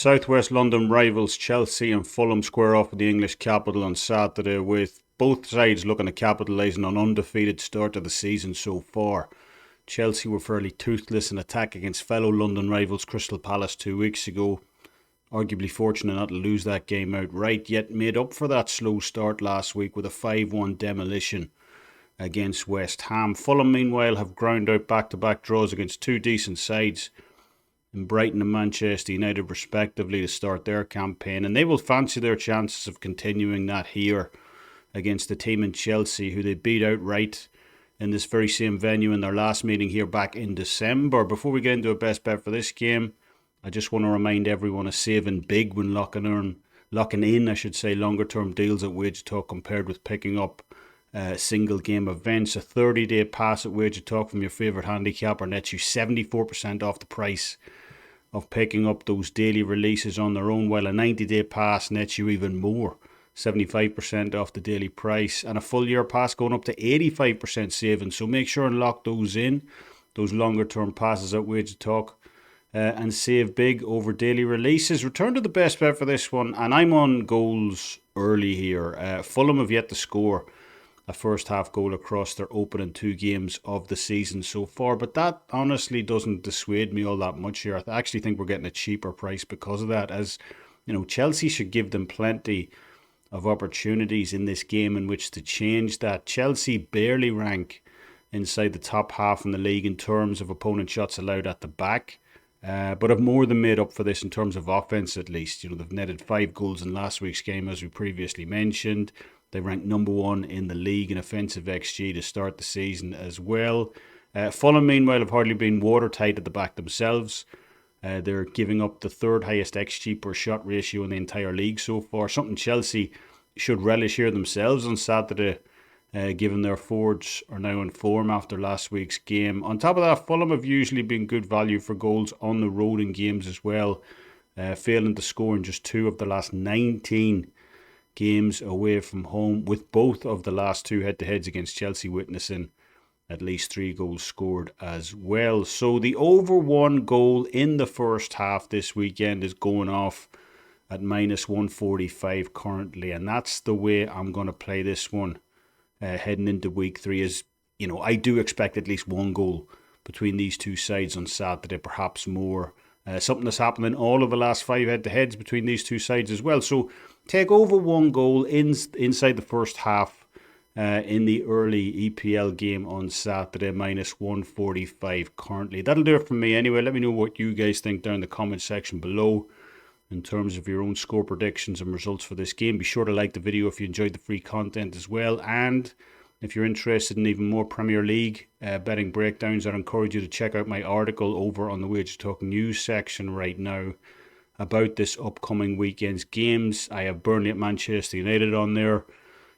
Southwest London rivals Chelsea and Fulham square off with the English capital on Saturday, with both sides looking to capitalise on an undefeated start to the season so far. Chelsea were fairly toothless in attack against fellow London rivals Crystal Palace 2 weeks ago. Arguably fortunate not to lose that game outright, yet made up for that slow start last week with a 5-1 demolition against West Ham. Fulham, meanwhile, have ground out back-to-back draws against two decent sides in Brighton and Manchester United respectively to start their campaign, and they will fancy their chances of continuing that here against the team in Chelsea, who they beat outright in this very same venue in their last meeting here back in December. Before we get into a best bet for this game, I just want to remind everyone of saving big when locking in longer term deals at Wage Talk compared with picking up single game events. A 30-day pass at Wage Talk from your favourite handicapper nets you 74% off the price of picking up those daily releases on their own, while a 90-day pass nets you even more, 75% off the daily price, and a full year pass going up to 85% savings. So make sure and lock those in, those longer term passes at Wage Talk, and save big over daily releases. Return to the best bet for this one, and I'm on goals early here. Fulham have yet to score a first half goal across their opening two games of the season so far, but that honestly doesn't dissuade me all that much here. I actually think we're getting a cheaper price because of that, as you know, Chelsea should give them plenty of opportunities in this game in which to change that. Chelsea barely rank inside the top half in the league in terms of opponent shots allowed at the back, but have more than made up for this in terms of offense at least. You know, they've netted 5 goals in last week's game, as we previously mentioned. They ranked number 1 in the league in offensive XG to start the season as well. Fulham, meanwhile, have hardly been watertight at the back themselves. They're giving up the third highest XG per shot ratio in the entire league so far, something Chelsea should relish here themselves on Saturday, given their forwards are now in form after last week's game. On top of that, Fulham have usually been good value for goals on the road in games as well, failing to score in just 2 of the last 19 games away from home, with both of the last 2 head-to-heads against Chelsea witnessing at least 3 goals scored as well. So the over 1 goal in the first half this weekend is going off at minus 145 currently, and that's the way I'm going to play this one heading into week 3. Is, you know, I do expect at least 1 goal between these two sides on Saturday, perhaps more. Something that's happened in all of the last 5 head-to-heads between these two sides as well. So take over 1 goal inside the first half in the early EPL game on Saturday, minus 145 currently. That'll do it from me anyway. Let me know what you guys think down in the comment section below in terms of your own score predictions and results for this game. Be sure to like the video if you enjoyed the free content as well. And if you're interested in even more Premier League betting breakdowns, I'd encourage you to check out my article over on the Wage Talk news section right now about this upcoming weekend's games. I have Burnley at Manchester United on there,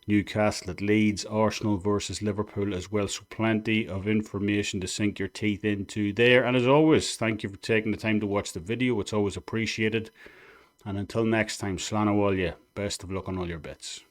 Newcastle at Leeds, Arsenal versus Liverpool as well. So plenty of information to sink your teeth into there. And as always, thank you for taking the time to watch the video. It's always appreciated. And until next time, slán amháile, best of luck on all your bets.